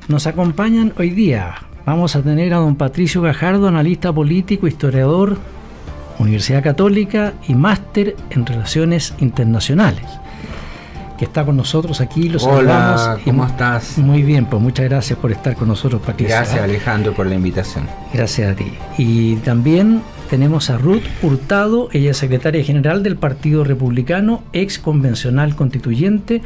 Nos acompañan hoy día. Vamos a tener a don Patricio Gajardo, analista político, historiador, Universidad Católica y máster en Relaciones Internacionales, que está con nosotros aquí. Los Hola, saludamos. ¿cómo estás? Muy bien, pues muchas gracias por estar con nosotros, Patricio. Gracias, Alejandro, por la invitación. Gracias a ti. Y también tenemos a Ruth Hurtado, ella es secretaria general del Partido Republicano, ex convencional constituyente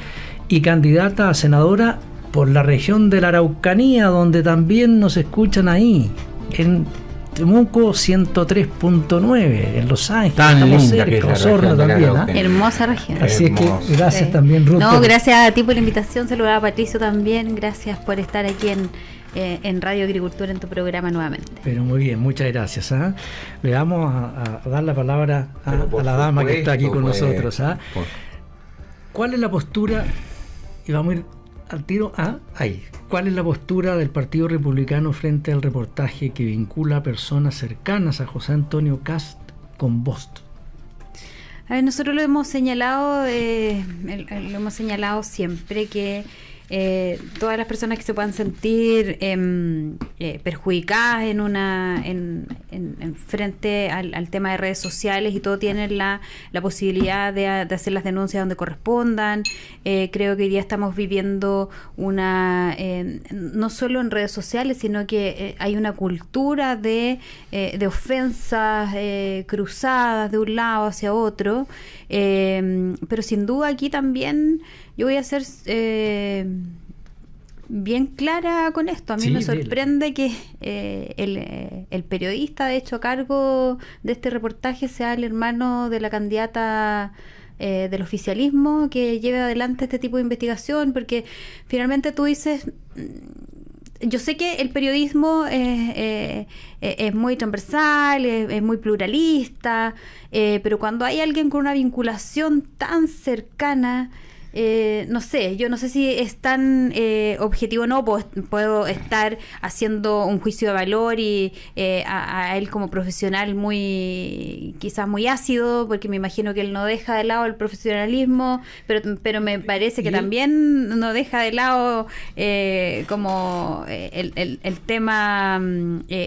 y candidata a senadora por la región de la Araucanía, donde también nos escuchan ahí, en Temuco 103.9, en Los Ángeles. Tan estamos linda cerca, que es la Osorno región de la también, Araucanía. Hermosa región. Así es Hermoso. que gracias Sí. también, Ruth. No, gracias a ti por la invitación, saludar a Patricio también, gracias por estar aquí en Radio Agricultura en tu programa nuevamente. Pero muy bien, muchas gracias. Le vamos a dar la palabra a la dama que está aquí con nosotros. ¿Cuál es la postura? Y vamos a ir al tiro ahí. ¿Cuál es la postura del Partido Republicano frente al reportaje que vincula a personas cercanas a José Antonio Kast con Boston? A ver, nosotros lo hemos señalado, siempre que todas las personas que se puedan sentir perjudicadas en frente al tema de redes sociales y todo, tienen la posibilidad de hacer las denuncias donde correspondan. Creo que hoy día estamos viviendo no solo en redes sociales, sino que hay una cultura de ofensas cruzadas de un lado hacia otro, pero sin duda aquí también yo voy a ser bien clara con esto. A mí me sorprende que el periodista, de hecho, a cargo de este reportaje sea el hermano de la candidata del oficialismo que lleve adelante este tipo de investigación, porque finalmente tú dices... Yo sé que el periodismo es muy transversal, es muy pluralista, pero cuando hay alguien con una vinculación tan cercana... no sé, yo no sé si es tan objetivo o no. Puedo estar haciendo un juicio de valor y a él como profesional quizás muy ácido, porque me imagino que él no deja de lado el profesionalismo, pero me parece que también no deja de lado como el tema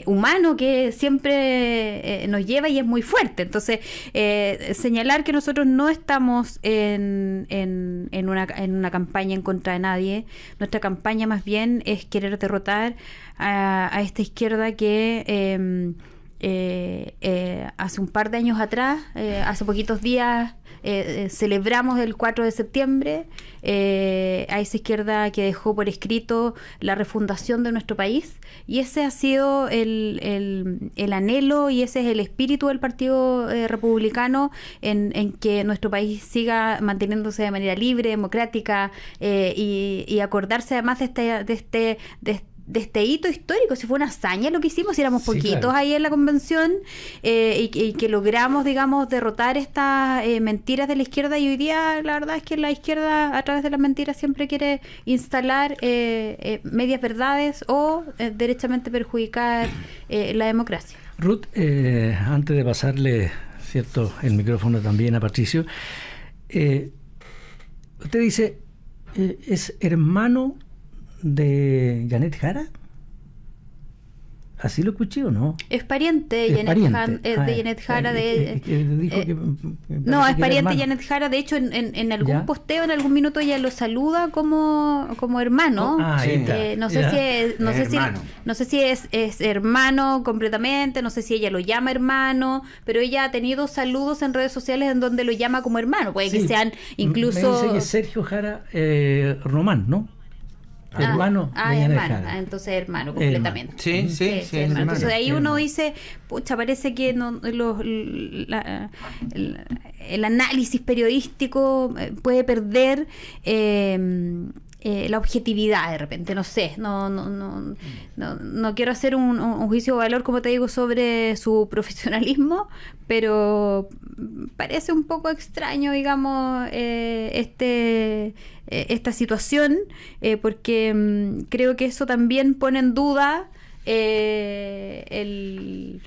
humano que siempre nos lleva y es muy fuerte. Entonces, señalar que nosotros no estamos en una campaña en contra de nadie. Nuestra campaña más bien es querer derrotar a esta izquierda que hace un par de años atrás, hace poquitos días, celebramos el 4 de septiembre a esa izquierda que dejó por escrito la refundación de nuestro país, y ese ha sido el anhelo y ese es el espíritu del Partido Republicano, en que nuestro país siga manteniéndose de manera libre, democrática, y acordarse además de este hito histórico. Si fue una hazaña lo que hicimos, si éramos poquitos, claro, ahí en la convención, y que logramos, digamos, derrotar estas mentiras de la izquierda, y hoy día la verdad es que la izquierda a través de las mentiras siempre quiere instalar medias verdades o derechamente perjudicar la democracia. Ruth, antes de pasarle el micrófono también a Patricio, usted dice, ¿es hermano de Janet Jara? ¿Así lo escuché o no? Es pariente de Janet Jara. No, es pariente de Janet Jara. De hecho, en algún posteo, en algún minuto, ella lo saluda como hermano. No sé si es hermano completamente, no sé si ella lo llama hermano, pero ella ha tenido saludos en redes sociales en donde lo llama como hermano. Puede que sean incluso... Me dice que Sergio Jara Román, ¿no? Hermano de Janet Jara. Entonces hermano completamente. Sí, hermano. Entonces de ahí uno dice, pucha, parece que el análisis periodístico puede perder la objetividad de repente, no sé, no quiero hacer un juicio de valor, como te digo, sobre su profesionalismo, pero parece un poco extraño, digamos, esta situación, porque creo que eso también pone en duda el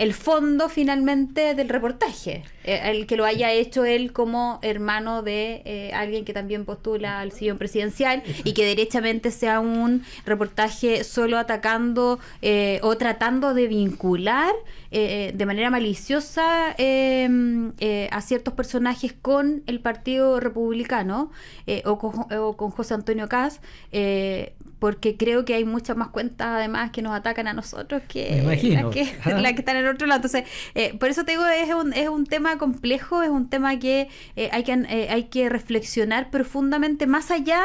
el fondo finalmente del reportaje, el que lo haya hecho él como hermano de alguien que también postula al sillón presidencial, y que derechamente sea un reportaje solo atacando o tratando de vincular de manera maliciosa a ciertos personajes con el Partido Republicano o con José Antonio Kast, porque creo que hay muchas más cuentas además que nos atacan a nosotros que las que están en el otro lado. Entonces, por eso te digo, es un tema complejo, es un tema que hay que reflexionar profundamente más allá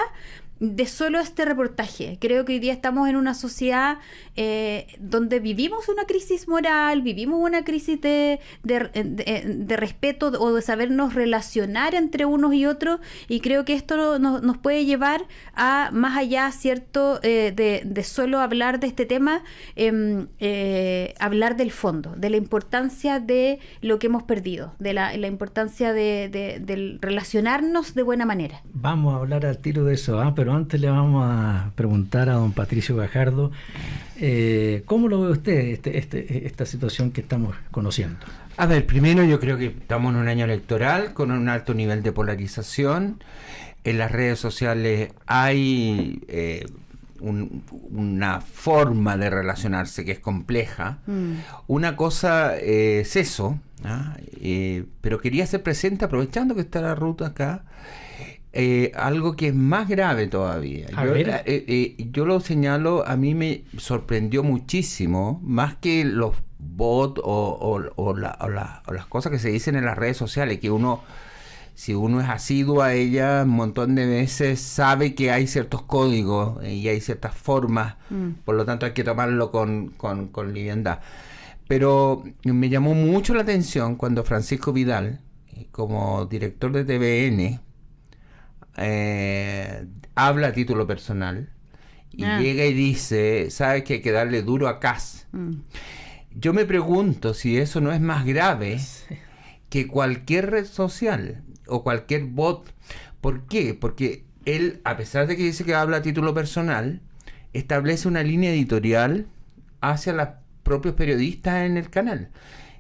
de solo este reportaje. Creo que hoy día estamos en una sociedad donde vivimos una crisis moral, vivimos una crisis de respeto o de sabernos relacionar entre unos y otros, y creo que esto nos puede llevar a más allá, ¿cierto?, de solo hablar de este tema, hablar del fondo, de la importancia de lo que hemos perdido, de la importancia del relacionarnos de buena manera. Vamos a hablar al tiro de eso, pero antes le vamos a preguntar a don Patricio Gajardo, ¿cómo lo ve usted esta situación que estamos conociendo? A ver, primero yo creo que estamos en un año electoral con un alto nivel de polarización. En las redes sociales hay una forma de relacionarse que es compleja. Una cosa es eso, pero quería hacer presente, aprovechando que está la Ruth acá, algo que es más grave todavía. Yo lo señalo, a mí me sorprendió muchísimo, más que los bots o las cosas que se dicen en las redes sociales, que uno, si uno es asiduo a ella un montón de veces, sabe que hay ciertos códigos y hay ciertas formas, por lo tanto hay que tomarlo con liviandad. Pero me llamó mucho la atención cuando Francisco Vidal, como director de TVN, habla a título personal y llega y dice, ¿sabes que hay que darle duro a Kast? Yo me pregunto si eso no es más grave que cualquier red social o cualquier bot. ¿Por qué? Porque él, a pesar de que dice que habla a título personal, establece una línea editorial hacia los propios periodistas en el canal.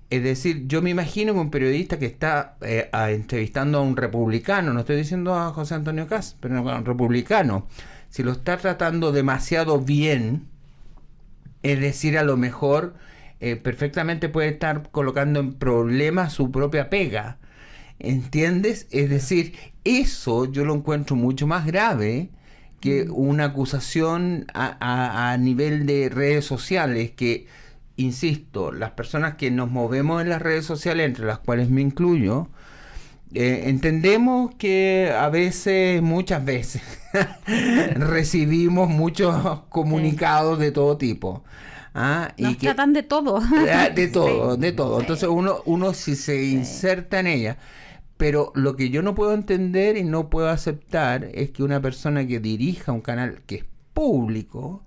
Es decir, yo me imagino que un periodista que está entrevistando a un republicano, no estoy diciendo a José Antonio Kast, pero a un republicano, si lo está tratando demasiado bien, es decir, a lo mejor perfectamente puede estar colocando en problemas su propia pega, ¿entiendes? Es decir, eso yo lo encuentro mucho más grave que una acusación a nivel de redes sociales, que, insisto, las personas que nos movemos en las redes sociales, entre las cuales me incluyo, entendemos que a veces, muchas veces, recibimos muchos comunicados de todo tipo. Nos tratan de todo. De todo, de todo. Entonces uno si se inserta en ella. Pero lo que yo no puedo entender y no puedo aceptar es que una persona que dirija un canal que es público,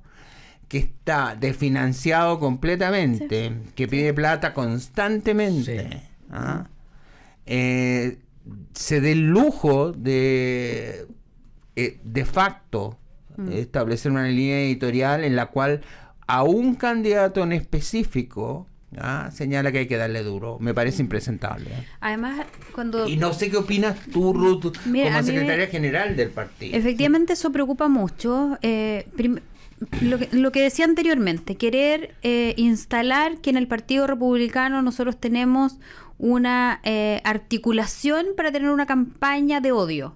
que está desfinanciado completamente, que pide plata constantemente, se dé el lujo de facto establecer una línea editorial en la cual a un candidato en específico señala que hay que darle duro. Me parece impresentable. Además, y no sé qué opinas tú, Ruth, como secretaria general del partido. Efectivamente, eso preocupa mucho. Lo que decía anteriormente, querer instalar que en el Partido Republicano nosotros tenemos una articulación para tener una campaña de odio.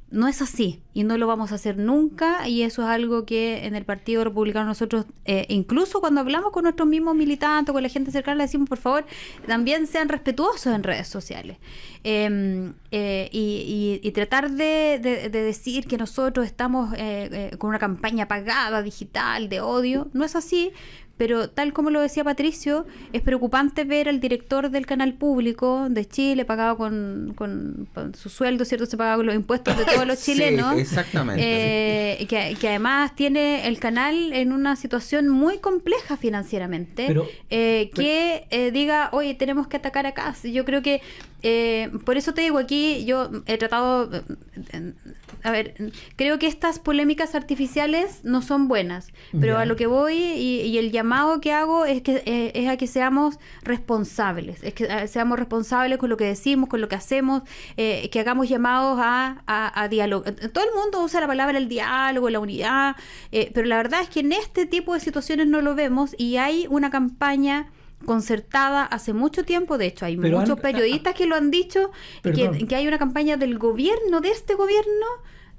No es así y no lo vamos a hacer nunca, y eso es algo que en el Partido Republicano nosotros, incluso cuando hablamos con nuestros mismos militantes, con la gente cercana, le decimos, por favor, también sean respetuosos en redes sociales. Y tratar de decir que nosotros estamos con una campaña pagada, digital, de odio, no es así. Pero tal como lo decía Patricio, es preocupante ver al director del canal público de Chile pagado con su sueldo, ¿cierto? Se paga con los impuestos de todos los chilenos. Sí, exactamente. Que además tiene el canal en una situación muy compleja financieramente. Diga, oye, tenemos que atacar a Kast. Yo creo que por eso te digo, aquí yo he tratado, a ver, creo que estas polémicas artificiales no son buenas, pero a lo que voy y el llamado que hago es a que seamos responsables, seamos responsables con lo que decimos, con lo que hacemos, que hagamos llamados a diálogo. Todo el mundo usa la palabra el diálogo, la unidad, pero la verdad es que en este tipo de situaciones no lo vemos, y hay una campaña concertada hace mucho tiempo. De hecho, hay muchos periodistas que lo han dicho, que hay una campaña del gobierno, de este gobierno,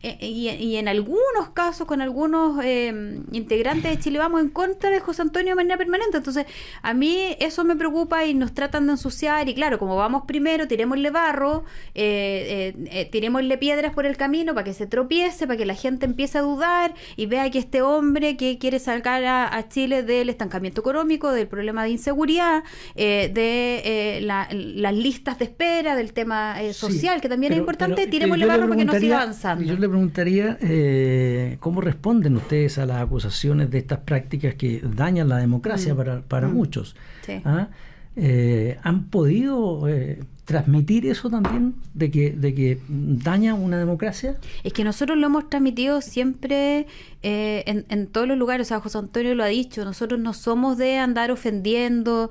y en algunos casos con algunos integrantes de Chile Vamos en contra de José Antonio de manera permanente. Entonces a mí eso me preocupa, y nos tratan de ensuciar, y claro, como vamos primero, tirémosle barro, tirémosle piedras por el camino para que se tropiece, para que la gente empiece a dudar y vea que este hombre que quiere sacar a Chile del estancamiento económico, del problema de inseguridad, de las listas de espera, del tema social, que también es importante, tirémosle barro para que no siga avanzando. Yo le preguntaría cómo responden ustedes a las acusaciones de estas prácticas que dañan la democracia para muchos. Sí. ¿Han podido transmitir eso también, de que daña una democracia? Es que nosotros lo hemos transmitido siempre en todos los lugares. O sea, José Antonio lo ha dicho, nosotros no somos de andar ofendiendo.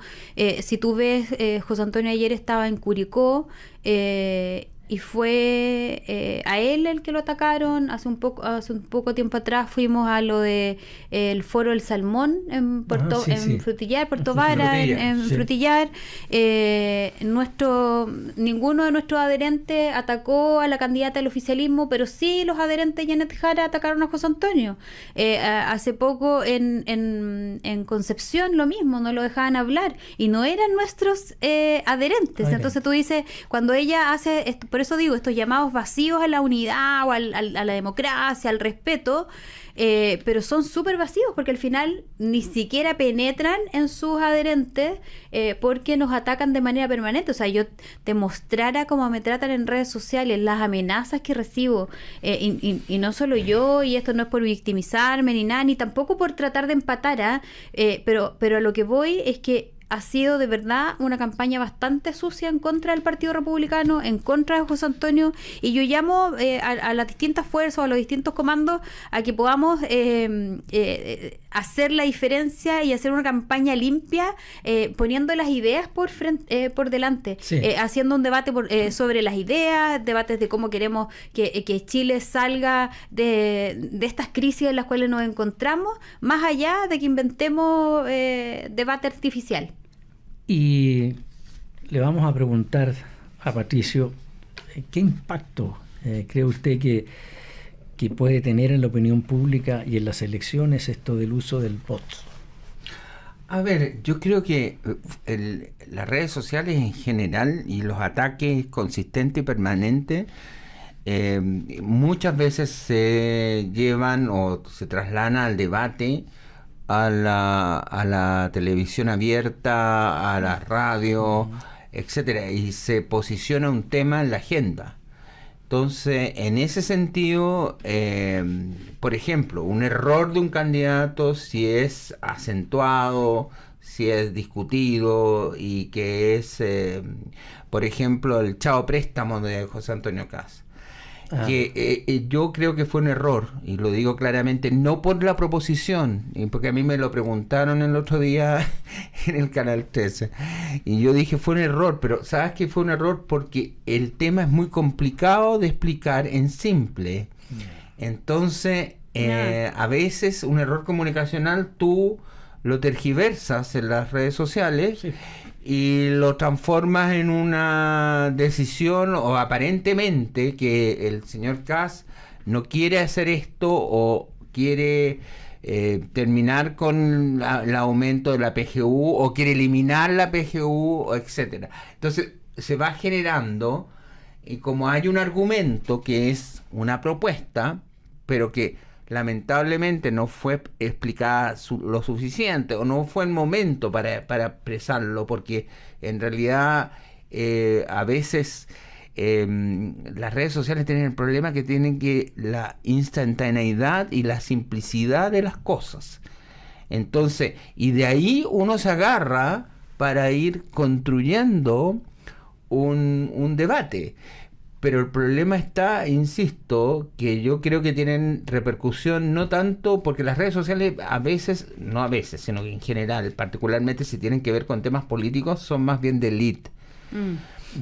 Si tú ves, José Antonio ayer estaba en Curicó, y fue a él el que lo atacaron. Hace un poco tiempo atrás fuimos a lo de el Foro del Salmón en Frutillar, Puerto Vara, en Frutillar. Ninguno de nuestros adherentes atacó a la candidata del oficialismo, pero sí los adherentes de Janet Jara atacaron a José Antonio. Hace poco en Concepción lo mismo, no lo dejaban hablar, y no eran nuestros adherentes. Entonces tú dices, cuando ella hace esto, por eso digo, estos llamados vacíos a la unidad o a la democracia, al respeto, pero son súper vacíos, porque al final ni siquiera penetran en sus adherentes, porque nos atacan de manera permanente. O sea, yo te mostrara cómo me tratan en redes sociales, las amenazas que recibo, y no solo yo, y esto no es por victimizarme ni nada, ni tampoco por tratar de empatar, pero a lo que voy es que ha sido de verdad una campaña bastante sucia en contra del Partido Republicano, en contra de José Antonio, y yo llamo a las distintas fuerzas, a los distintos comandos, a que podamos hacer la diferencia y hacer una campaña limpia, poniendo las ideas por delante, haciendo un debate sobre las ideas, debates de cómo queremos que Chile salga de estas crisis en las cuales nos encontramos, más allá de que inventemos debate artificial. Y le vamos a preguntar a Patricio, ¿qué impacto cree usted que puede tener en la opinión pública y en las elecciones esto del uso del bot? A ver, yo creo que las redes sociales en general y los ataques consistentes y permanentes muchas veces se llevan o se trasladan al debate, a la televisión abierta, a la radio, etcétera, y se posiciona un tema en la agenda. Entonces, en ese sentido, por ejemplo, un error de un candidato, si es acentuado, si es discutido, y que es, por ejemplo, el chao préstamo de José Antonio Kast, que yo creo que fue un error, y lo digo claramente, no por la proposición, porque a mí me lo preguntaron el otro día en el Canal 13, y yo dije fue un error, pero ¿sabes qué fue un error? Porque el tema es muy complicado de explicar en simple. Entonces, a veces un error comunicacional tú lo tergiversas en las redes sociales, y lo transformas en una decisión, o aparentemente que el señor Kast no quiere hacer esto, o quiere terminar con el aumento de la PGU, o quiere eliminar la PGU, etcétera. Entonces se va generando, y como hay un argumento que es una propuesta, pero que lamentablemente no fue explicada lo suficiente, o no fue el momento para expresarlo, porque en realidad a veces las redes sociales tienen el problema que tienen la instantaneidad y la simplicidad de las cosas. Entonces, y de ahí uno se agarra para ir construyendo un debate. Pero el problema está, insisto, que yo creo que tienen repercusión no tanto porque las redes sociales a veces, no a veces, sino que en general, particularmente si tienen que ver con temas políticos, son más bien de élite.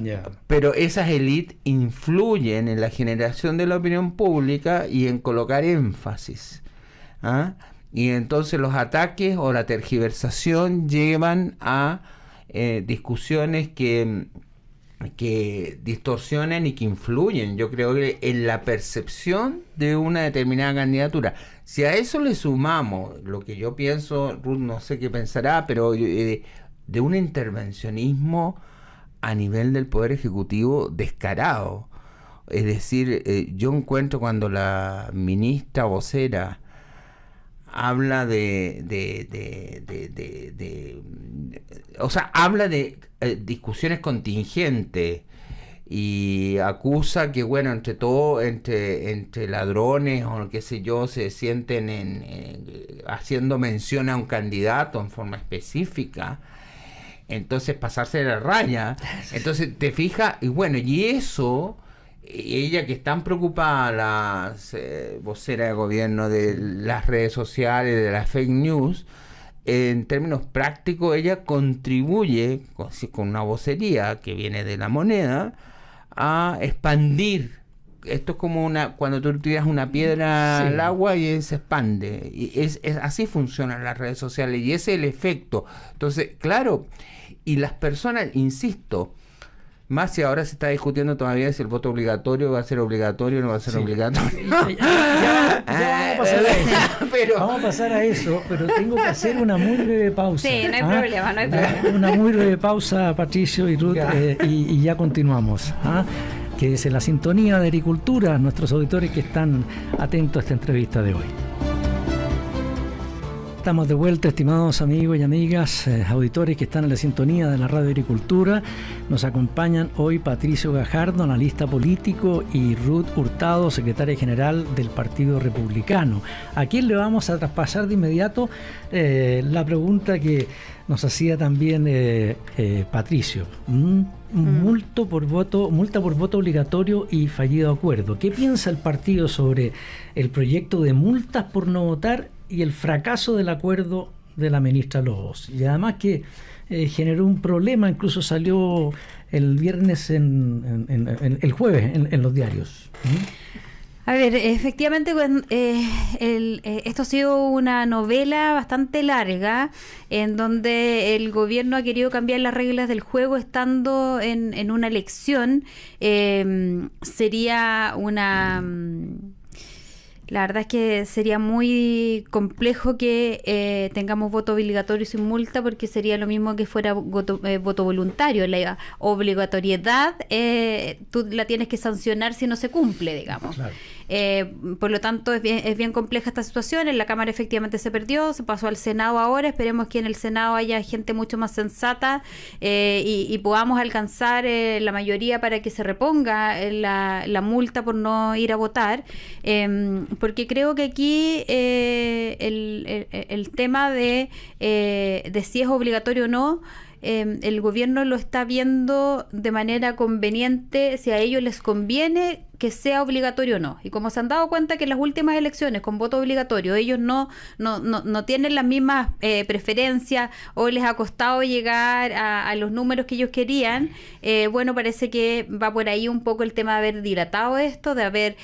Yeah. Pero esas élites influyen en la generación de la opinión pública y en colocar énfasis. Y entonces los ataques o la tergiversación llevan a discusiones que distorsionan y que influyen, yo creo, que en la percepción de una determinada candidatura. Si a eso le sumamos lo que yo pienso, Ruth no sé qué pensará, pero de un intervencionismo a nivel del Poder Ejecutivo descarado. Es decir, yo encuentro cuando la ministra vocera habla habla de discusiones contingentes y acusa que, bueno, entre ladrones o qué sé yo, se sienten haciendo mención a un candidato en forma específica, entonces pasarse de la raya. Entonces te fijas, y bueno, y eso, ella que es tan preocupada, la vocera de gobierno de las redes sociales, de las fake news, en términos prácticos ella contribuye con una vocería que viene de la moneda a expandir. Esto es como cuando tú tiras una piedra al agua y se expande. Y es así funcionan las redes sociales y ese es el efecto. Entonces, claro, y las personas, insisto, más si ahora se está discutiendo todavía si el voto obligatorio va a ser obligatorio o no va a ser obligatorio. Ya vamos a pasar a eso, pero tengo que hacer una muy breve pausa. Sí, no hay problema, no hay problema. Una muy breve pausa, Patricio y Ruth, y ya continuamos. Quédese en la sintonía de Agricultura, nuestros auditores que están atentos a esta entrevista de hoy. Estamos de vuelta, estimados amigos y amigas, auditores que están en la sintonía de la Radio Agricultura. Nos acompañan hoy Patricio Gajardo, analista político, y Ruth Hurtado, secretaria general del Partido Republicano. A quien le vamos a traspasar de inmediato la pregunta que nos hacía también Patricio. Multa por voto obligatorio y fallido acuerdo. ¿Qué piensa el partido sobre el proyecto de multas por no votar y el fracaso del acuerdo de la ministra Lobos? Y además que generó un problema, incluso salió el viernes, el jueves en los diarios. A ver, efectivamente, esto ha sido una novela bastante larga en donde el gobierno ha querido cambiar las reglas del juego estando en una elección. La verdad es que sería muy complejo que tengamos voto obligatorio sin multa, porque sería lo mismo que fuera voto voluntario. La obligatoriedad tú la tienes que sancionar si no se cumple, digamos. Claro. Por lo tanto, es bien compleja esta situación. En la Cámara efectivamente se perdió, se pasó al Senado ahora. Esperemos que en el Senado haya gente mucho más sensata y podamos alcanzar la mayoría para que se reponga la multa por no ir a votar. Porque creo que aquí el tema de si es obligatorio o no, el gobierno lo está viendo de manera conveniente, si a ellos les conviene que sea obligatorio o no. Y como se han dado cuenta que en las últimas elecciones con voto obligatorio ellos no tienen las mismas preferencias, o les ha costado llegar a los números que ellos querían, bueno, parece que va por ahí un poco el tema de haber dilatado esto, de haber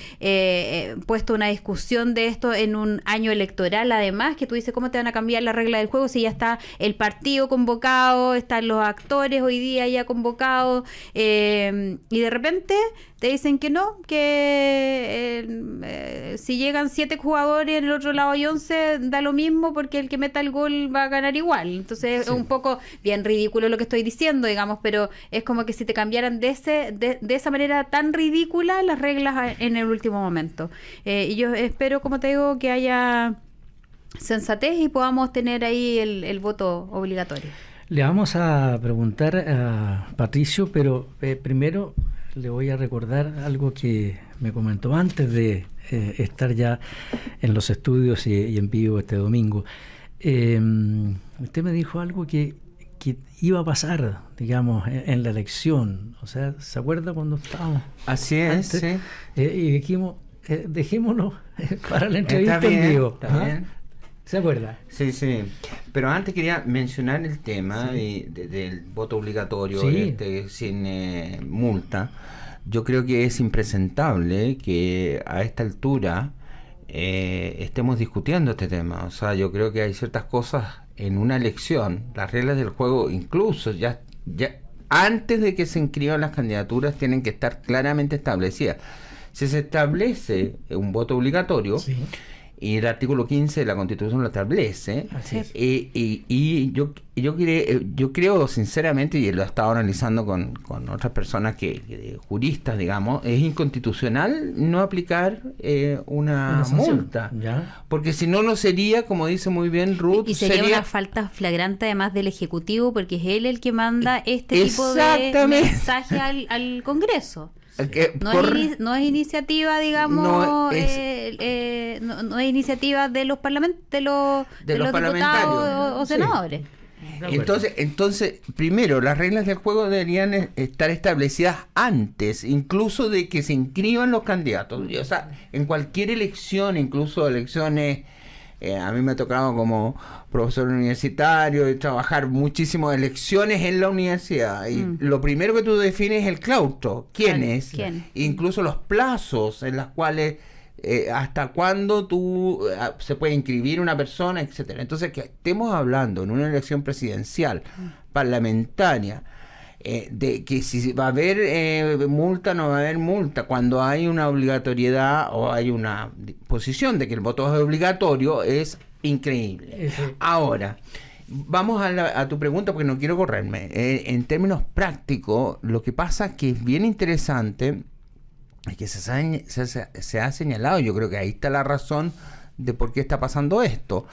puesto una discusión de esto en un año electoral, además, que tú dices, ¿cómo te van a cambiar la regla del juego si ya está el partido convocado, están los actores hoy día ya convocados, y de repente te dicen que no, que si llegan 7 jugadores, en el otro lado hay 11, da lo mismo, porque el que meta el gol va a ganar igual. Entonces es un poco bien ridículo lo que estoy diciendo, digamos, pero es como que si te cambiaran de esa manera tan ridícula las reglas en el último momento. Y yo espero, como te digo, que haya sensatez y podamos tener ahí el voto obligatorio. Le vamos a preguntar a Patricio, pero primero le voy a recordar algo que me comentó antes de estar ya en los estudios y en vivo este domingo. Usted me dijo algo que que iba a pasar, digamos, en la elección. O sea, ¿se acuerda cuando estábamos? Así es, antes? sí. Y dijimos, dejémonos para la entrevista en vivo. Está bien. ¿Se acuerda? Sí, sí. Pero antes quería mencionar el tema del voto obligatorio sin multa. Yo creo que es impresentable que a esta altura estemos discutiendo este tema. O sea, yo creo que hay ciertas cosas en una elección, las reglas del juego, incluso ya antes de que se inscriban las candidaturas, tienen que estar claramente establecidas. Si se establece un voto obligatorio, y el artículo 15 de la Constitución lo establece, y yo creo sinceramente, y lo he estado analizando con otras personas juristas, digamos, es inconstitucional no aplicar una multa. ¿Ya? Porque si no, no sería, como dice muy bien Ruth, y sería una falta flagrante además del Ejecutivo, porque es él el que manda este tipo de mensaje al Congreso. No es iniciativa, digamos, no es iniciativa de los diputados o senadores. Entonces, primero, las reglas del juego deberían estar establecidas antes, incluso de que se inscriban los candidatos. O sea, en cualquier elección, incluso elecciones, a mí me ha tocado como profesor universitario y trabajar muchísimas elecciones en la universidad. Y lo primero que tú defines es el claustro. ¿Quién es? Incluso los plazos en los cuales hasta cuándo se puede inscribir una persona, etcétera. Entonces, que estemos hablando en una elección presidencial, parlamentaria, de que si va a haber multa, no va a haber multa, cuando hay una obligatoriedad o hay una posición de que el voto es obligatorio, es increíble. Ahora, vamos a tu pregunta, porque no quiero correrme. En términos prácticos, lo que pasa es que es bien interesante, es que se ha señalado, yo creo que ahí está la razón de por qué está pasando esto.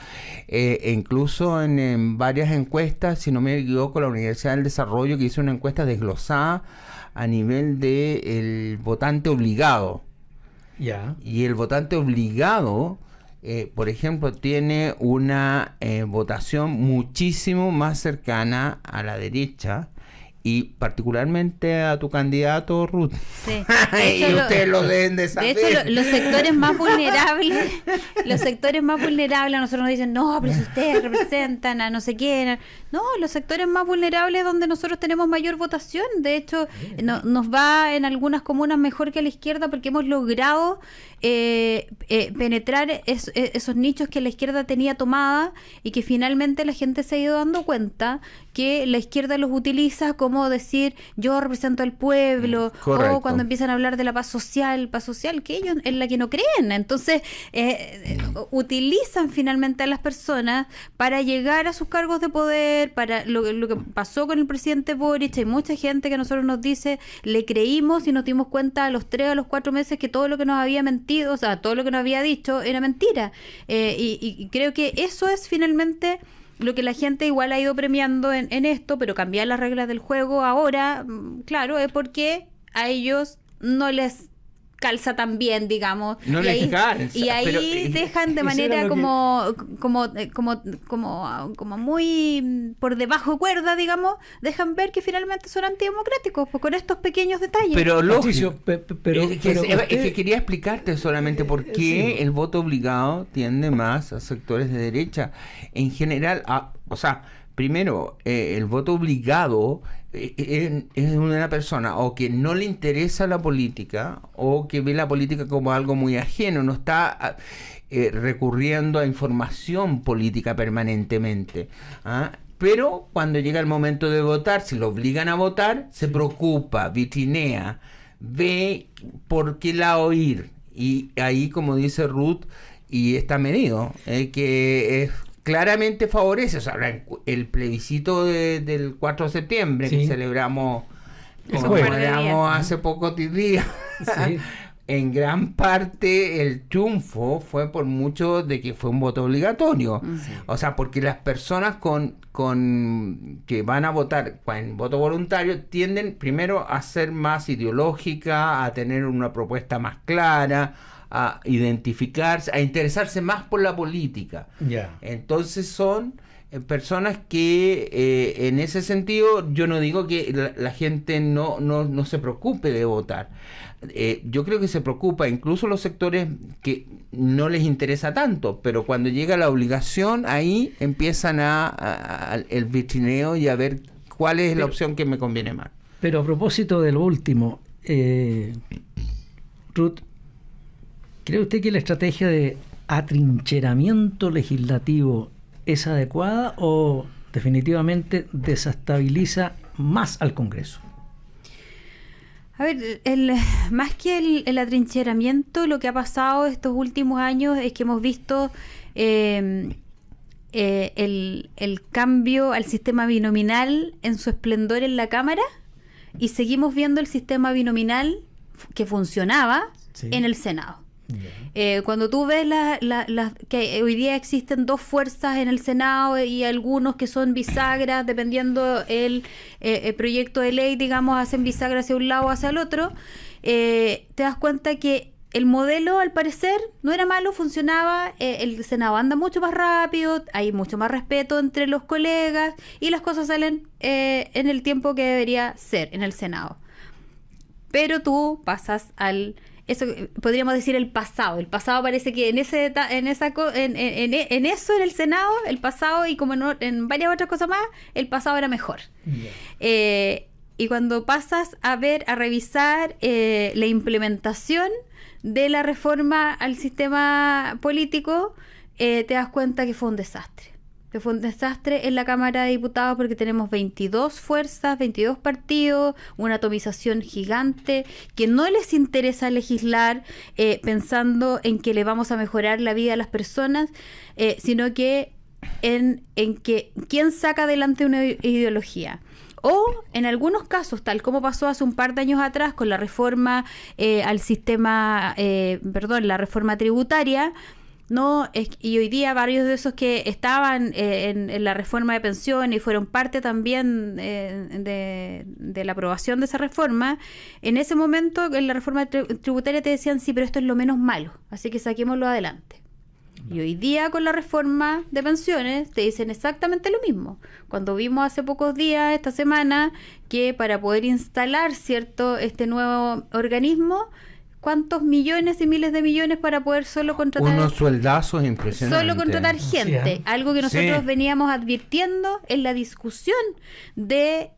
Incluso en varias encuestas, si no me equivoco, la Universidad del Desarrollo, que hizo una encuesta desglosada a nivel del votante obligado. Y el votante obligado, por ejemplo, tiene una votación muchísimo más cercana a la derecha, y particularmente a tu candidato, Ruth. Sí. Y ustedes lo deben de saber. De hecho, los sectores más vulnerables, a nosotros nos dicen, no, pero si ustedes representan a no sé quién. No, los sectores más vulnerables donde nosotros tenemos mayor votación. De hecho, nos va en algunas comunas mejor que a la izquierda, porque hemos logrado penetrar esos nichos que la izquierda tenía tomada, y que finalmente la gente se ha ido dando cuenta que la izquierda los utiliza como decir, yo represento al pueblo, o cuando empiezan a hablar de la paz social, que ellos en la que no creen. Entonces utilizan finalmente a las personas para llegar a sus cargos de poder, para lo que pasó con el presidente Boric. Hay mucha gente que a nosotros nos dice, le creímos y nos dimos cuenta a los 3 o a los 4 meses que todo lo que nos había mentido, o sea, todo lo que nos había dicho era mentira. Y creo que eso es finalmente lo que la gente igual ha ido premiando en esto, pero cambiar las reglas del juego ahora, claro, es porque a ellos no les calza tan bien, digamos, no les calza, y ahí dejan de manera como muy por debajo de cuerda, digamos, dejan ver que finalmente son antidemocráticos, pues, con estos pequeños detalles. Pero lógico, es que quería explicarte solamente por qué el voto obligado tiende más a sectores de derecha. En general, o sea, primero, el voto obligado es una persona o que no le interesa la política, o que ve la política como algo muy ajeno, no está recurriendo a información política permanentemente. Pero cuando llega el momento de votar, si lo obligan a votar, se preocupa, vitrinea, ve por qué lado ir. Y ahí, como dice Ruth, y está medido, que es claramente favorece. O sea, el plebiscito del 4 de septiembre que celebramos hace pocos días, en gran parte el triunfo fue por mucho de que fue un voto obligatorio. O sea, porque las personas que van a votar en voto voluntario tienden primero a ser más ideológica, a tener una propuesta más clara, a identificarse, a interesarse más por la política. Entonces son personas que en ese sentido yo no digo que la gente no se preocupe de votar. Yo creo que se preocupa incluso los sectores que no les interesa tanto, pero cuando llega la obligación ahí empiezan el vitrineo y a ver cuál es la opción que me conviene más. Pero a propósito de lo último, Ruth, ¿cree usted que la estrategia de atrincheramiento legislativo es adecuada o definitivamente desestabiliza más al Congreso? A ver, más que el atrincheramiento, lo que ha pasado estos últimos años es que hemos visto el cambio al sistema binominal en su esplendor en la Cámara, y seguimos viendo el sistema binominal que funcionaba en el Senado. Cuando tú ves que hoy día existen dos fuerzas en el Senado y algunos que son bisagras, dependiendo el proyecto de ley, digamos, hacen bisagra hacia un lado o hacia el otro, te das cuenta que el modelo, al parecer, no era malo, funcionaba, el Senado anda mucho más rápido, hay mucho más respeto entre los colegas y las cosas salen en el tiempo que debería ser en el Senado. Pero tú pasas eso podríamos decir el pasado. El pasado parece que en eso en el Senado, el pasado, y como en varias otras cosas más, el pasado era mejor. Y cuando pasas a revisar la implementación de la reforma al sistema político, te das cuenta que fue un desastre. Que fue un desastre en la Cámara de Diputados porque tenemos 22 fuerzas, 22 partidos, una atomización gigante, que no les interesa legislar pensando en que le vamos a mejorar la vida a las personas, sino que en que quién saca adelante una ideología. O en algunos casos, tal como pasó hace un par de años atrás con la reforma al sistema, la reforma tributaria, y hoy día varios de esos que estaban en la reforma de pensiones y fueron parte también de la aprobación de esa reforma, en ese momento en la reforma tributaria te decían, sí, pero esto es lo menos malo, así que saquémoslo adelante. Y hoy día con la reforma de pensiones te dicen exactamente lo mismo. Cuando vimos hace pocos días, esta semana, que para poder instalar este nuevo organismo, ¿cuántos millones y miles de millones para poder solo contratar? Unos sueldazos impresionantes. Solo contratar gente. Algo que nosotros veníamos advirtiendo en la discusión de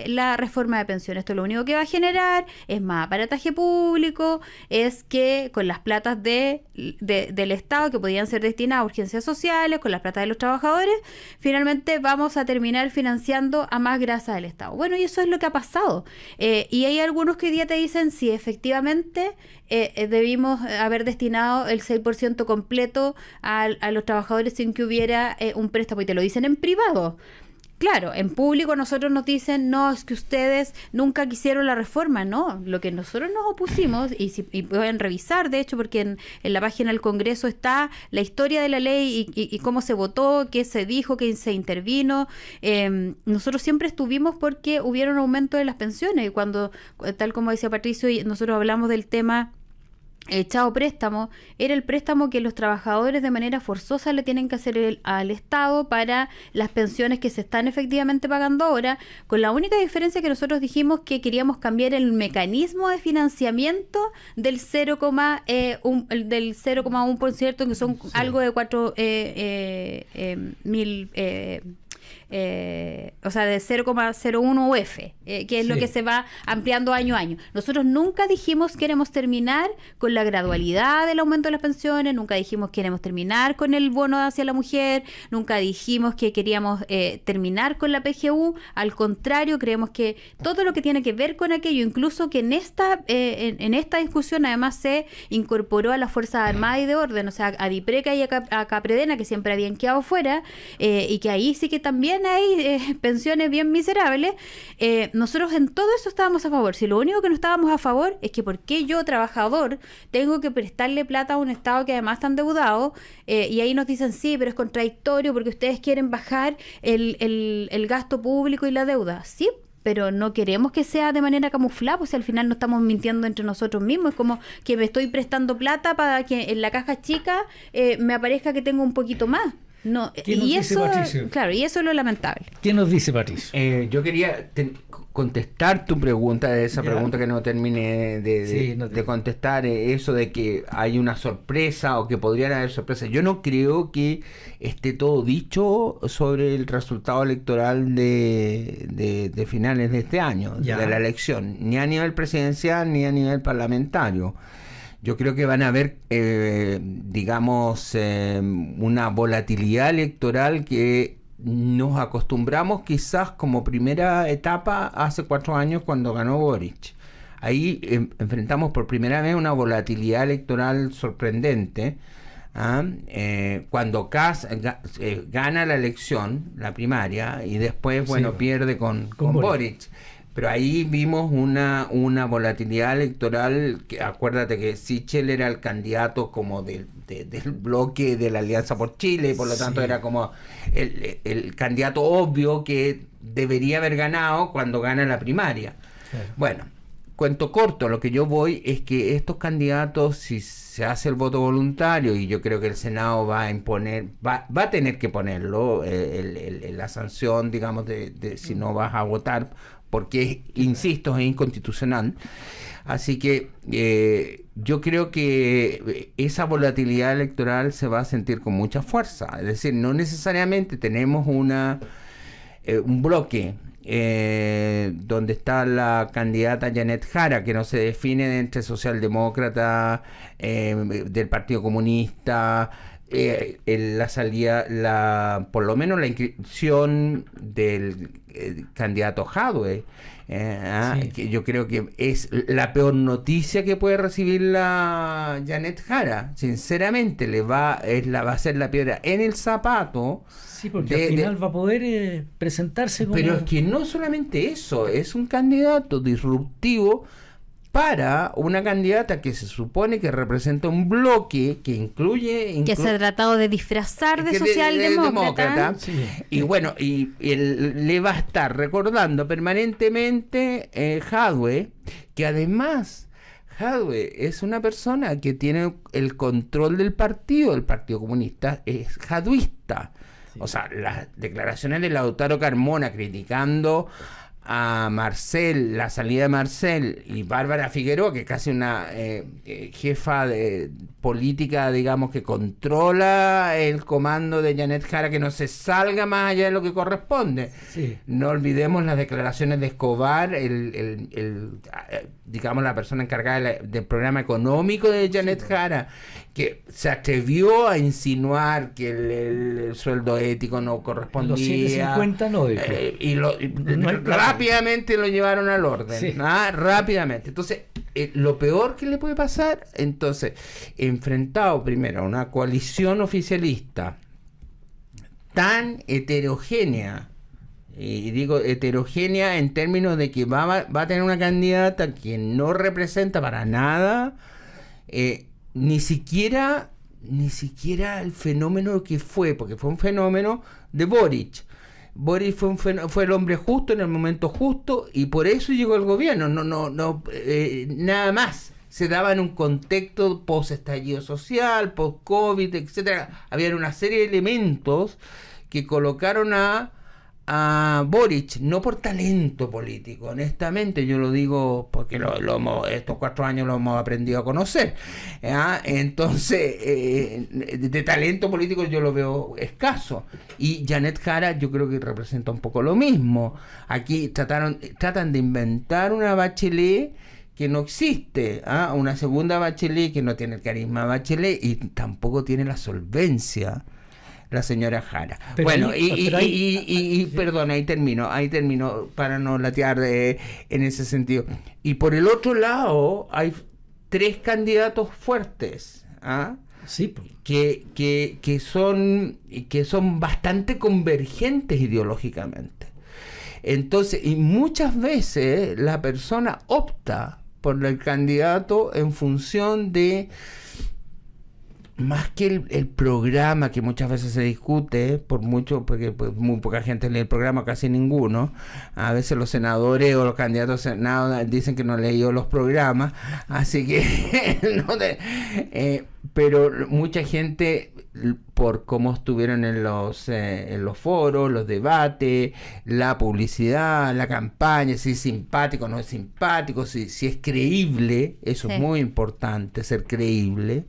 la reforma de pensiones. Esto lo único que va a generar es más aparataje público, es que con las platas del Estado que podían ser destinadas a urgencias sociales, con las platas de los trabajadores, finalmente vamos a terminar financiando a más grasa del Estado. Bueno, y eso es lo que ha pasado. Y hay algunos que hoy día te dicen, sí, efectivamente, debimos haber destinado el 6% completo a los trabajadores sin que hubiera un préstamo, y te lo dicen en privado. Claro, en público nosotros nos dicen, no, es que ustedes nunca quisieron la reforma. No, lo que nosotros nos opusimos, y pueden revisar, de hecho, porque en la página del Congreso está la historia de la ley y cómo se votó, qué se dijo, qué se intervino. Nosotros siempre estuvimos porque hubiera un aumento de las pensiones, y cuando, tal como decía Patricio, nosotros hablamos del tema echado préstamo, era el préstamo que los trabajadores de manera forzosa le tienen que hacer al Estado para las pensiones que se están efectivamente pagando ahora, con la única diferencia que nosotros dijimos que queríamos cambiar el mecanismo de financiamiento del 0,1%, que son algo de 4.000 o sea, de 0,01 UF, que es lo que se va ampliando año a año. Nosotros nunca dijimos queremos terminar con la gradualidad del aumento de las pensiones, nunca dijimos queremos terminar con el bono hacia la mujer, nunca dijimos que queríamos terminar con la PGU. Al contrario, creemos que todo lo que tiene que ver con aquello, incluso que en esta discusión además se incorporó a las Fuerzas Armadas y de Orden, o sea, a DIPRECA y a Capredena, que siempre habían quedado fuera, y que ahí sí que también hay pensiones bien miserables. Nosotros en todo eso estábamos a favor. Si lo único que no estábamos a favor es que por qué yo, trabajador, tengo que prestarle plata a un Estado que además está endeudado, y ahí nos dicen, sí, pero es contradictorio porque ustedes quieren bajar el gasto público y la deuda. Sí, pero no queremos que sea de manera camuflada, pues al final no estamos mintiendo entre nosotros mismos. Es como que me estoy prestando plata para que en la caja chica me aparezca que tengo un poquito más. No, y eso, claro, y eso es lo lamentable. ¿Qué nos dice Patricio? Yo quería contestar tu pregunta, de esa pregunta que no terminé de contestar, eso de que hay una sorpresa o que podrían haber sorpresas. Yo no creo que esté todo dicho sobre el resultado electoral de finales de este año, de la elección, ni a nivel presidencial ni a nivel parlamentario. Yo creo que van a haber, digamos, una volatilidad electoral que nos acostumbramos quizás como primera etapa hace 4 años cuando ganó Boric. Ahí enfrentamos por primera vez una volatilidad electoral sorprendente. Cuando Kast gana la elección, la primaria, y después, pierde con Boric. Pero ahí vimos una volatilidad electoral, que acuérdate que Sichel era el candidato como del bloque de la Alianza por Chile, y por lo tanto era como el candidato obvio que debería haber ganado cuando gana la primaria. Claro. Bueno, cuento corto, lo que yo voy es que estos candidatos, si se hace el voto voluntario, y yo creo que el Senado va a imponer, va a tener que ponerlo, la sanción, digamos, de si no vas a votar, porque, insisto, es inconstitucional. Así que yo creo que esa volatilidad electoral se va a sentir con mucha fuerza. Es decir, no necesariamente tenemos un bloque donde está la candidata Janet Jara, que no se define entre socialdemócrata, del Partido Comunista, la salida, por lo menos la inscripción del candidato Jadwe, que yo creo que es la peor noticia que puede recibir la Janet Jara. Sinceramente, va a ser la piedra en el zapato. Sí, porque al final va a poder presentarse como... Pero es que no solamente eso, es un candidato disruptivo para una candidata que se supone que representa un bloque que incluye... Que se ha tratado de disfrazar de socialdemócrata. Sí. Y bueno, y le va a estar recordando permanentemente Jadwe, que además Jadwe es una persona que tiene el control del partido. El Partido Comunista es jadwista. Sí. O sea, las declaraciones de Lautaro Carmona criticando a Marcel, la salida de Marcel, y Bárbara Figueroa, que es casi una jefa de política, digamos, que controla el comando de Janet Jara, que no se salga más allá de lo que corresponde. Sí. No olvidemos las declaraciones de Escobar, digamos, la persona encargada del programa económico de Janet Jara, que se atrevió a insinuar que el sueldo ético no correspondía. Los 750 no, dijo. Rápidamente lo llevaron al orden. Sí. Rápidamente. Entonces, lo peor que le puede pasar, entonces, enfrentado primero a una coalición oficialista tan heterogénea, y digo heterogénea en términos de que va a tener una candidata que no representa para nada ni siquiera el fenómeno que fue, porque fue un fenómeno de Boric. Boric fue el hombre justo en el momento justo, y por eso llegó el gobierno. Nada más. Se daba en un contexto post-estallido social, post-COVID, etcétera. Había una serie de elementos que colocaron a Boric, no por talento político, honestamente, yo lo digo porque estos 4 años lo hemos aprendido a conocer. Entonces, de talento político yo lo veo escaso. Y Janet Jara yo creo que representa un poco lo mismo. Aquí tratan de inventar una Bachelet que no existe, una segunda Bachelet que no tiene el carisma de Bachelet y tampoco tiene la solvencia la señora Jara. Pero bueno, perdón, ahí termino para no latear en ese sentido. Y por el otro lado hay 3 candidatos fuertes, sí, que son bastante convergentes ideológicamente. Entonces, y muchas veces la persona opta por el candidato en función de más que el programa que muchas veces se discute, porque pues, muy poca gente lee el programa, casi ninguno. A veces los senadores o los candidatos a senado dicen que no han leído los programas, así que pero mucha gente, por cómo estuvieron en los foros, los debates, la publicidad, la campaña, si es simpático o no es simpático, si es creíble, eso es muy por creíble.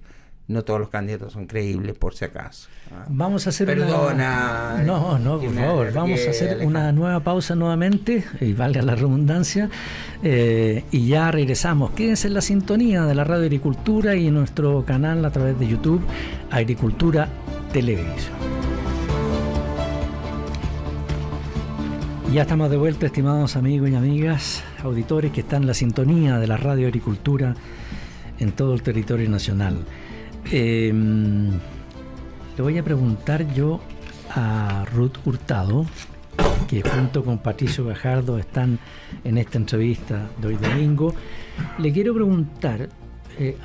No todos los candidatos son creíbles, por si acaso. Vamos a hacer Perdona. No, por favor. Vamos a hacer una nueva pausa nuevamente, y valga la redundancia, y ya regresamos. Quédense en la sintonía de la Radio Agricultura y en nuestro canal a través de YouTube, Agricultura Televisión. Ya estamos de vuelta, estimados amigos y amigas, auditores que están en la sintonía de la Radio Agricultura en todo el territorio nacional. Le voy a preguntar yo a Ruth Hurtado, que junto con Patricio Gajardo están en esta entrevista de hoy domingo. Le quiero preguntar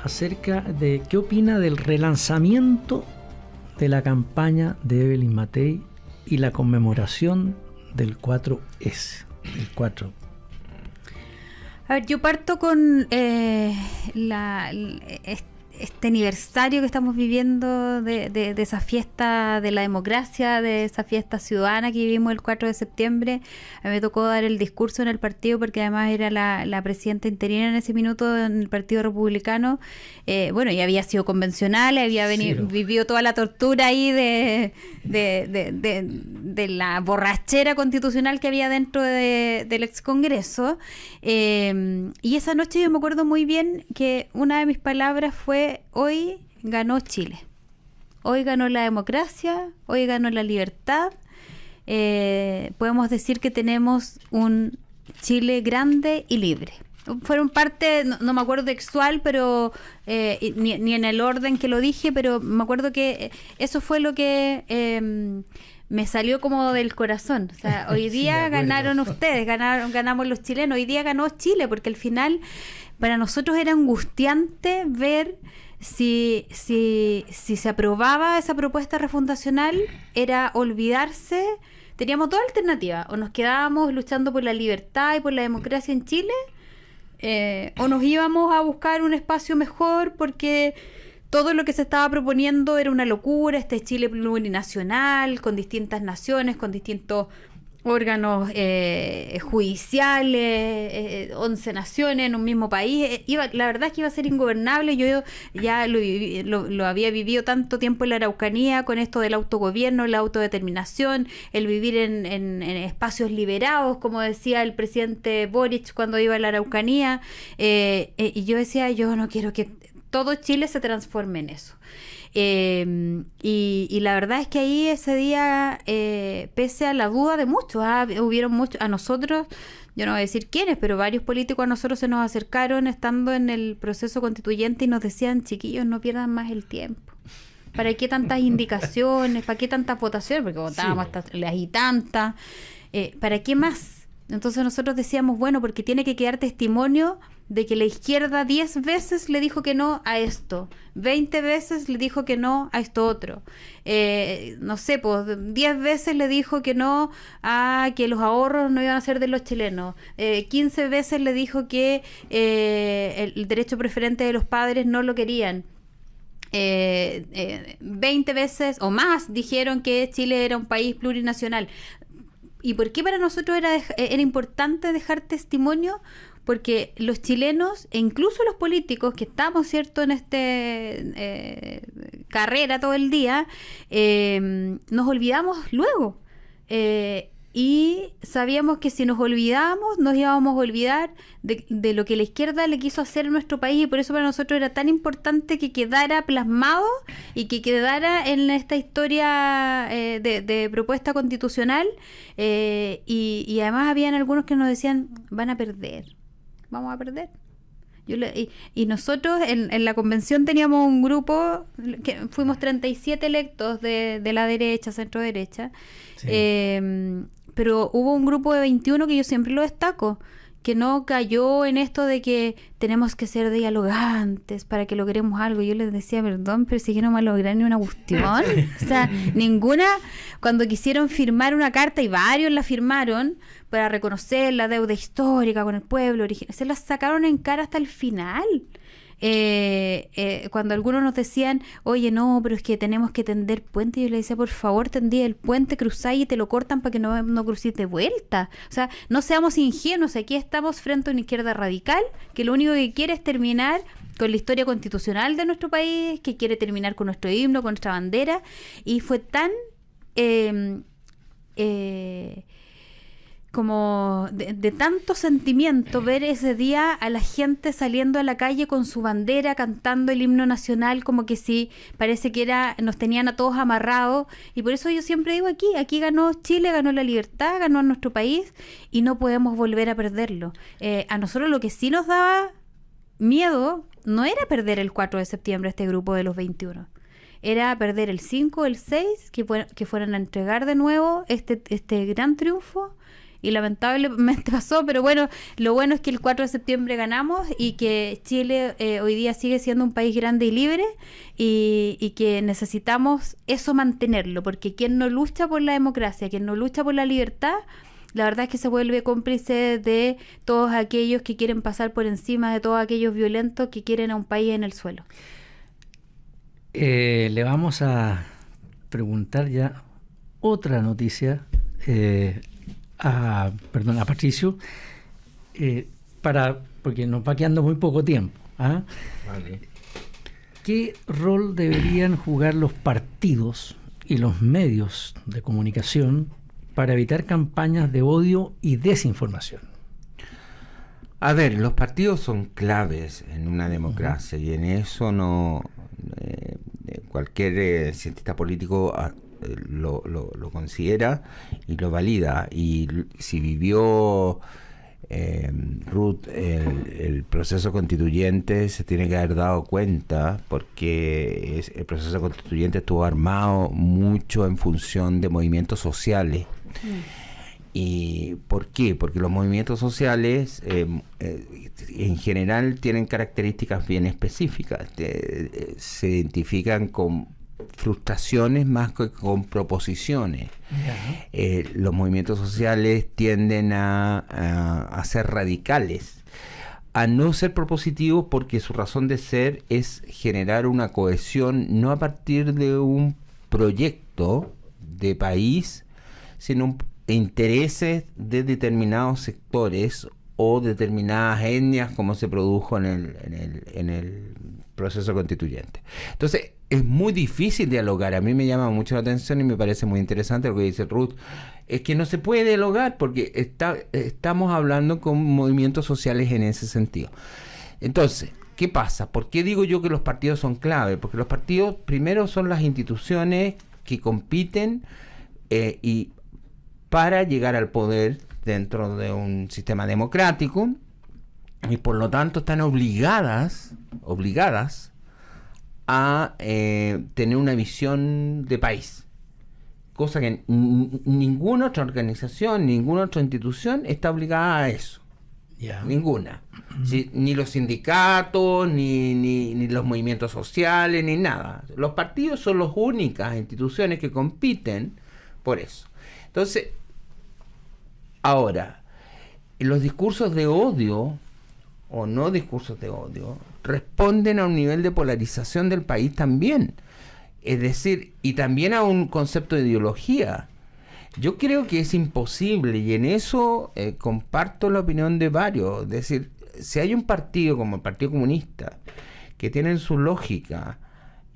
acerca de qué opina del relanzamiento de la campaña de Evelyn Matei y la conmemoración del 4S, el 4. A ver, yo parto con este aniversario que estamos viviendo de esa fiesta de la democracia, de esa fiesta ciudadana que vivimos el 4 de septiembre. A mí me tocó dar el discurso en el partido porque además era la presidenta interina en ese minuto en el Partido Republicano. Bueno, y había sido convencional, había vivido toda la tortura ahí de la borrachera constitucional que había dentro del ex Congreso. Y esa noche yo me acuerdo muy bien que una de mis palabras fue: hoy ganó Chile, hoy ganó la democracia, hoy ganó la libertad. Podemos decir que tenemos un Chile grande y libre. Fueron parte, no me acuerdo textual, pero ni en el orden que lo dije, pero me acuerdo que eso fue lo que me salió como del corazón. O sea, hoy día ganaron ustedes, ganamos los chilenos, hoy día ganó Chile, porque al final para nosotros era angustiante ver si se aprobaba esa propuesta refundacional, era olvidarse. Teníamos dos alternativas: o nos quedábamos luchando por la libertad y por la democracia en Chile, o nos íbamos a buscar un espacio mejor, porque todo lo que se estaba proponiendo era una locura, este Chile plurinacional, con distintas naciones, con distintos órganos judiciales, 11 naciones en un mismo país. La verdad es que iba a ser ingobernable. Yo ya lo había vivido tanto tiempo en la Araucanía, con esto del autogobierno, la autodeterminación, el vivir en espacios liberados, como decía el presidente Boric cuando iba a la Araucanía, y yo decía, yo no quiero que todo Chile se transforme en eso. Y la verdad es que ahí ese día, pese a la duda de muchos, hubieron muchos, a nosotros, yo no voy a decir quiénes, pero varios políticos a nosotros se nos acercaron estando en el proceso constituyente y nos decían: chiquillos, no pierdan más el tiempo. ¿Para qué tantas indicaciones? ¿Para qué tantas votaciones? Porque votábamos hasta las y tantas. ¿Para qué más? Entonces nosotros decíamos, bueno, porque tiene que quedar testimonio de que la izquierda 10 veces le dijo que no a esto, 20 veces le dijo que no a esto otro, no sé, pues 10 veces le dijo que no a que los ahorros no iban a ser de los chilenos, 15 veces le dijo que el derecho preferente de los padres no lo querían. 20 veces o más dijeron que Chile era un país plurinacional. ¿Y por qué para nosotros era importante dejar testimonio? Porque los chilenos, e incluso los políticos que estamos, ¿cierto?, en carrera todo el día, nos olvidamos luego. Y sabíamos que si nos olvidábamos, nos íbamos a olvidar de lo que la izquierda le quiso hacer a nuestro país, y por eso para nosotros era tan importante que quedara plasmado y que quedara en esta historia de propuesta constitucional, y además habían algunos que nos decían: van a perder, vamos a perder. Y nosotros en la convención teníamos un grupo, que fuimos 37 electos de la derecha, centro derecha, sí. Pero hubo un grupo de 21 que yo siempre lo destaco, que no cayó en esto de que tenemos que ser dialogantes para que logremos algo. Yo les decía, perdón, pero si que no me lograr ni una cuestión. O sea, ninguna, cuando quisieron firmar una carta, y varios la firmaron para reconocer la deuda histórica con el pueblo original, se la sacaron en cara hasta el final. Cuando algunos nos decían, oye, no, pero es que tenemos que tender puente, yo le decía, por favor, tendí el puente, cruzáis y te lo cortan para que no crucéis de vuelta. O sea, no seamos ingenuos, aquí estamos frente a una izquierda radical que lo único que quiere es terminar con la historia constitucional de nuestro país, que quiere terminar con nuestro himno, con nuestra bandera, y fue tan como de tanto sentimiento ver ese día a la gente saliendo a la calle con su bandera, cantando el himno nacional, como que sí, parece que nos tenían a todos amarrados, y por eso yo siempre digo, aquí ganó Chile, ganó la libertad, ganó nuestro país, y no podemos volver a perderlo. A nosotros lo que sí nos daba miedo no era perder el 4 de septiembre este grupo de los 21, era perder el 5, el 6, que fueran a entregar de nuevo este gran triunfo. Y lamentablemente pasó, pero bueno, lo bueno es que el 4 de septiembre ganamos y que Chile hoy día sigue siendo un país grande y libre, y que necesitamos eso mantenerlo, porque quien no lucha por la democracia, quien no lucha por la libertad, la verdad es que se vuelve cómplice de todos aquellos que quieren pasar por encima de todos aquellos violentos que quieren a un país en el suelo. Le vamos a preguntar ya otra noticia a Patricio, porque nos va quedando muy poco tiempo. Vale. ¿Qué rol deberían jugar los partidos y los medios de comunicación para evitar campañas de odio y desinformación? A ver, los partidos son claves en una democracia, y en eso cualquier cientista político lo considera y lo valida. Y si vivió Ruth el proceso constituyente, se tiene que haber dado cuenta, porque el proceso constituyente estuvo armado mucho en función de movimientos sociales. ¿Y por qué? Porque los movimientos sociales en general tienen características bien específicas, se identifican con frustraciones más que con proposiciones. Los movimientos sociales tienden a ser radicales, a no ser propositivos, porque su razón de ser es generar una cohesión no a partir de un proyecto de país, sino intereses de determinados sectores o determinadas etnias, como se produjo en el proceso constituyente. Entonces, es muy difícil dialogar. A mí me llama mucho la atención y me parece muy interesante lo que dice Ruth. Es que no se puede dialogar porque estamos hablando con movimientos sociales en ese sentido. Entonces, ¿qué pasa? ¿Por qué digo yo que los partidos son clave? Porque los partidos, primero, son las instituciones que compiten y para llegar al poder dentro de un sistema democrático, y por lo tanto están obligadas a tener una visión de país, cosa que ninguna otra organización, ninguna otra institución está obligada a eso. Ninguna. Sí, ni los sindicatos, ni los movimientos sociales, ni nada. Los partidos son las únicas instituciones que compiten por eso. Entonces, ahora, los discursos de odio o no discursos de odio responden a un nivel de polarización del país también. Es decir, y también a un concepto de ideología. Yo creo que es imposible, y en eso comparto la opinión de varios. Es decir, si hay un partido como el Partido Comunista, que tienen su lógica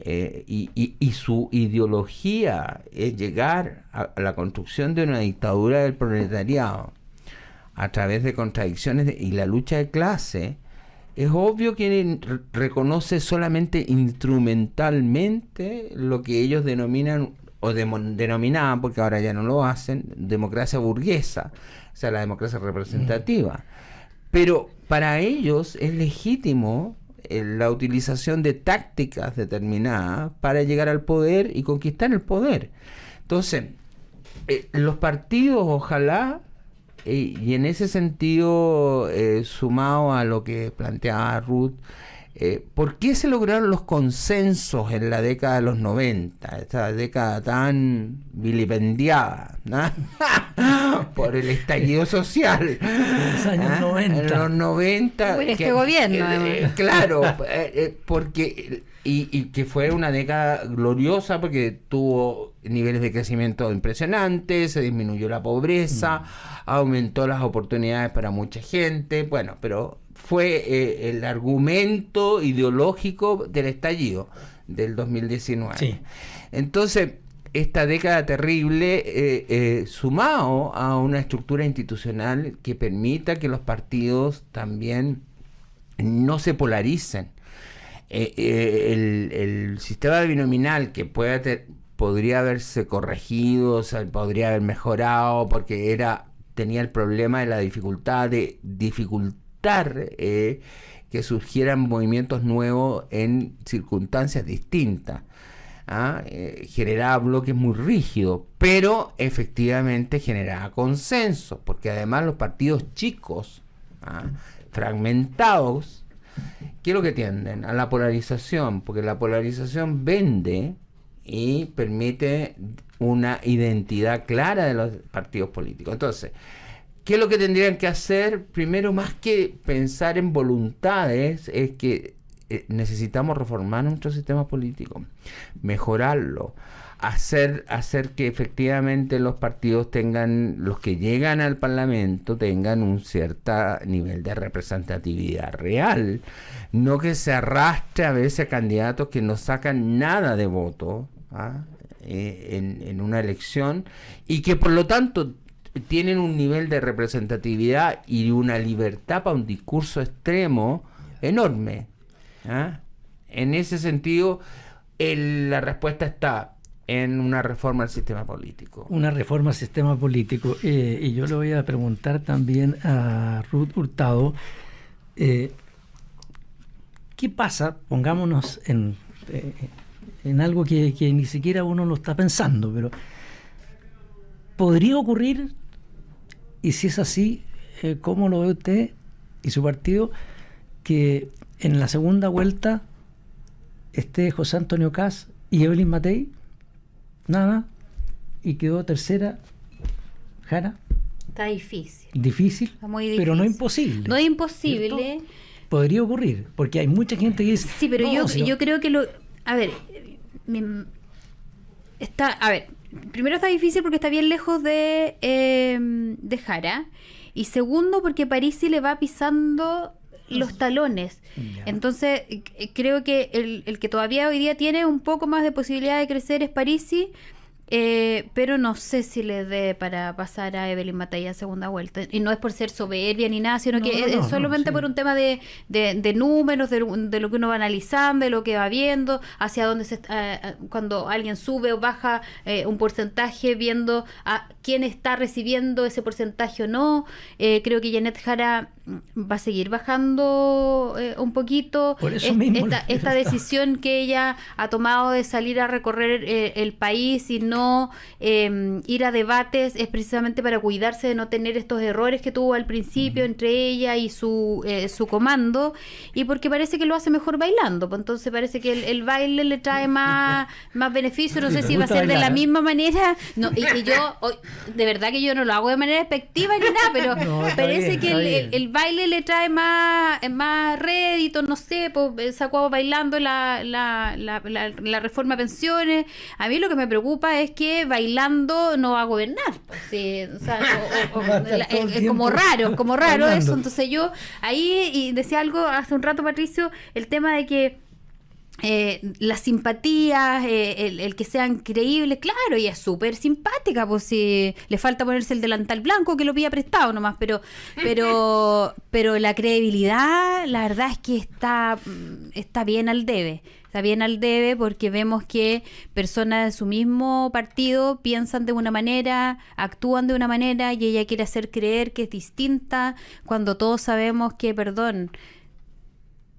y su ideología es llegar a la construcción de una dictadura del proletariado a través de contradicciones y la lucha de clase, es obvio que reconoce solamente instrumentalmente lo que ellos denominan o denominaban, porque ahora ya no lo hacen, democracia burguesa, o sea, la democracia representativa. Pero para ellos es legítimo la utilización de tácticas determinadas para llegar al poder y conquistar el poder. Entonces, los partidos ojalá y en ese sentido, sumado a lo que planteaba Ruth, ¿por qué se lograron los consensos en la década de los 90? Esta década tan vilipendiada, ¿no? Por el estallido social. Los años 90. En los 90. Por este gobierno. Claro, porque... Y que fue una década gloriosa porque tuvo niveles de crecimiento impresionantes, se disminuyó la pobreza, aumentó las oportunidades para mucha gente, bueno, pero fue el argumento ideológico del estallido del 2019. Sí. Entonces, esta década terrible, sumado a una estructura institucional que permita que los partidos también no se polaricen. El sistema binominal que podría haberse corregido, o sea, podría haber mejorado, porque tenía el problema de la dificultad de dificultar que surgieran movimientos nuevos en circunstancias distintas. Generaba bloques muy rígidos, pero efectivamente generaba consenso, porque además los partidos chicos, fragmentados, ¿qué es lo que tienden? A la polarización, porque la polarización vende y permite una identidad clara de los partidos políticos. Entonces, ¿qué es lo que tendrían que hacer? Primero, más que pensar en voluntades, es que necesitamos reformar nuestro sistema político, mejorarlo, hacer que efectivamente los partidos los que llegan al Parlamento tengan un cierto nivel de representatividad real, no que se arrastre a veces a candidatos que no sacan nada de voto en una elección y que por lo tanto tienen un nivel de representatividad y una libertad para un discurso extremo enorme. En ese sentido, la respuesta está en una reforma al sistema político. Una reforma al sistema político. Y yo le voy a preguntar también a Ruth Hurtado, ¿qué pasa? Pongámonos en algo que ni siquiera uno lo está pensando, pero ¿podría ocurrir? Y si es así, ¿cómo lo ve usted y su partido, que en la segunda vuelta esté José Antonio Kast y Evelyn Matei? Nada, y quedó tercera Jara. Está difícil. Difícil, está muy difícil, pero no imposible. No es imposible. Podría ocurrir, porque hay mucha gente que dice... Sí, pero yo creo que a ver, primero está difícil porque está bien lejos de Jara, y segundo porque Parisi le va pisando los talones. Ya. Entonces creo que el que todavía hoy día tiene un poco más de posibilidad de crecer es Parisi, pero no sé si le dé para pasar a Evelyn Matei a segunda vuelta, y no es por ser soberbia ni nada, sino que es solamente por un tema de números, de lo que uno va analizando, de lo que va viendo, hacia dónde cuando alguien sube o baja un porcentaje, viendo a quién está recibiendo ese porcentaje o no. Creo que Janet Jara va a seguir bajando un poquito. Por eso mismo esta decisión que ella ha tomado de salir a recorrer el país y no ir a debates es precisamente para cuidarse de no tener estos errores que tuvo al principio entre ella y su comando, y porque parece que lo hace mejor bailando, pues entonces parece que el baile le trae más beneficio. No sé si va a ser de la misma manera, y yo de verdad que yo no lo hago de manera despectiva ni nada, pero parece que el baile le trae más rédito, no sé, pues sacó bailando la reforma a pensiones. A mí lo que me preocupa es que bailando no va a gobernar, pues, sí, o sea, es como raro eso. Entonces yo ahí, y decía algo hace un rato Patricio, el tema de que las simpatías, el que sean creíbles, claro, y es súper simpática, pues si le falta ponerse el delantal blanco que lo pilla prestado nomás, pero la credibilidad, la verdad es que está bien al debe. Está bien al debe, porque vemos que personas de su mismo partido piensan de una manera, actúan de una manera, y ella quiere hacer creer que es distinta, cuando todos sabemos que,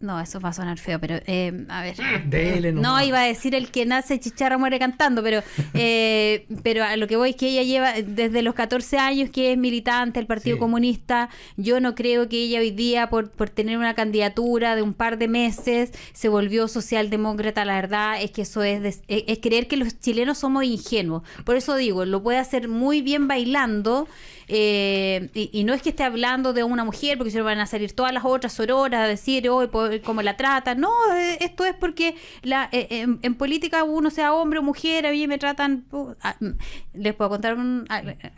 No, eso va a sonar feo, pero a ver. No, iba a decir el que nace chicharra muere cantando, pero a lo que voy es que ella lleva desde los 14 años que es militante del Partido Comunista. Yo no creo que ella hoy día, por tener una candidatura de un par de meses, se volvió socialdemócrata. La verdad es que eso es creer que los chilenos somos ingenuos. Por eso digo, lo puede hacer muy bien bailando. Y no es que esté hablando de una mujer porque se van a salir todas las otras sororas a decir hoy cómo la tratan. No, esto es porque en política uno sea hombre o mujer, a mí me tratan. Les puedo contar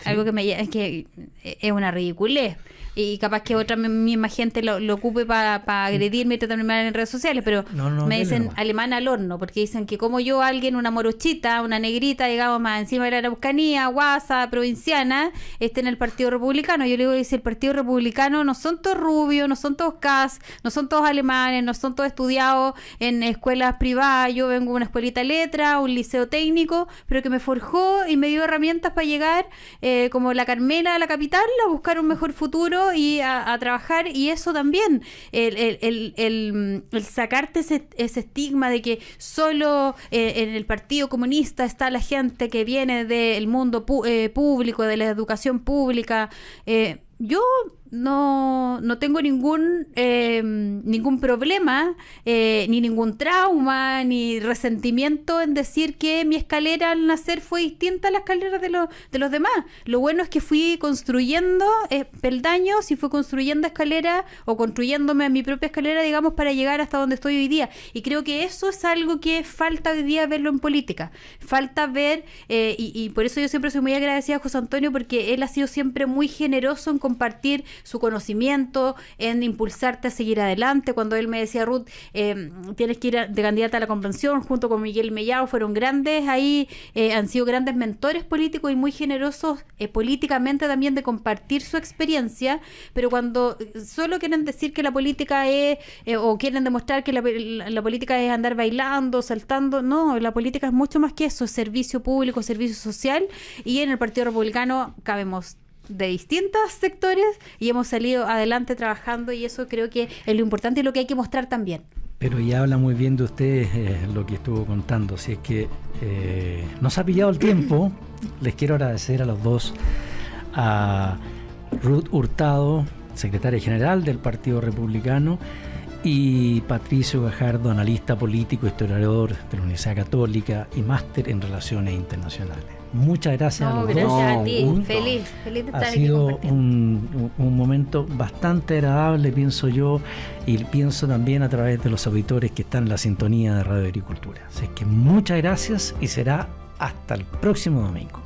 algo que es una ridiculez. Y capaz que otra misma gente lo ocupe para agredirme y tratarme mal en redes sociales, pero me dicen alemana al horno, porque dicen que como yo, alguien, una morochita, una negrita, digamos, más encima de la Araucanía, guasa, provinciana, esté en el Partido Republicano. Yo le digo, dice, el Partido Republicano no son todos rubios, no son todos cas, no son todos alemanes, no son todos estudiados en escuelas privadas. Yo vengo de una escuelita de letra, un liceo técnico, pero que me forjó y me dio herramientas para llegar, como la Carmela a la capital, a buscar un mejor futuro y a trabajar. Y eso también, el sacarte ese estigma de que solo en el Partido Comunista está la gente que viene del mundo público, de la educación pública. Yo no tengo ningún problema, ni ningún trauma, ni resentimiento en decir que mi escalera al nacer fue distinta a la escalera de los demás. Lo bueno es que fui construyendo peldaños y fui construyendo escalera, o construyéndome a mi propia escalera, digamos, para llegar hasta donde estoy hoy día. Y creo que eso es algo que falta hoy día verlo en política. Falta ver, y por eso yo siempre soy muy agradecida a José Antonio, porque él ha sido siempre muy generoso en compartir su conocimiento, en impulsarte a seguir adelante. Cuando él me decía, Ruth, tienes que ir de candidata a la convención, junto con Miguel Mellao, fueron grandes ahí, han sido grandes mentores políticos y muy generosos políticamente también, de compartir su experiencia. Pero cuando solo quieren decir que la política es, o quieren demostrar que la política es andar bailando, saltando, no, la política es mucho más que eso, es servicio público, servicio social, y en el Partido Republicano cabemos de distintos sectores y hemos salido adelante trabajando, y eso creo que es lo importante y lo que hay que mostrar también. Pero ya habla muy bien de usted lo que estuvo contando. Si es que nos ha pillado el tiempo, les quiero agradecer a los dos, a Ruth Hurtado, secretaria general del Partido Republicano, y Patricio Gajardo, analista político, historiador de la Universidad Católica y máster en Relaciones Internacionales. Muchas gracias a los dos. Gracias a ti. Feliz de estar aquí. Ha sido un momento bastante agradable, pienso yo, y pienso también a través de los auditores que están en la sintonía de Radio Agricultura. Así que muchas gracias y será hasta el próximo domingo.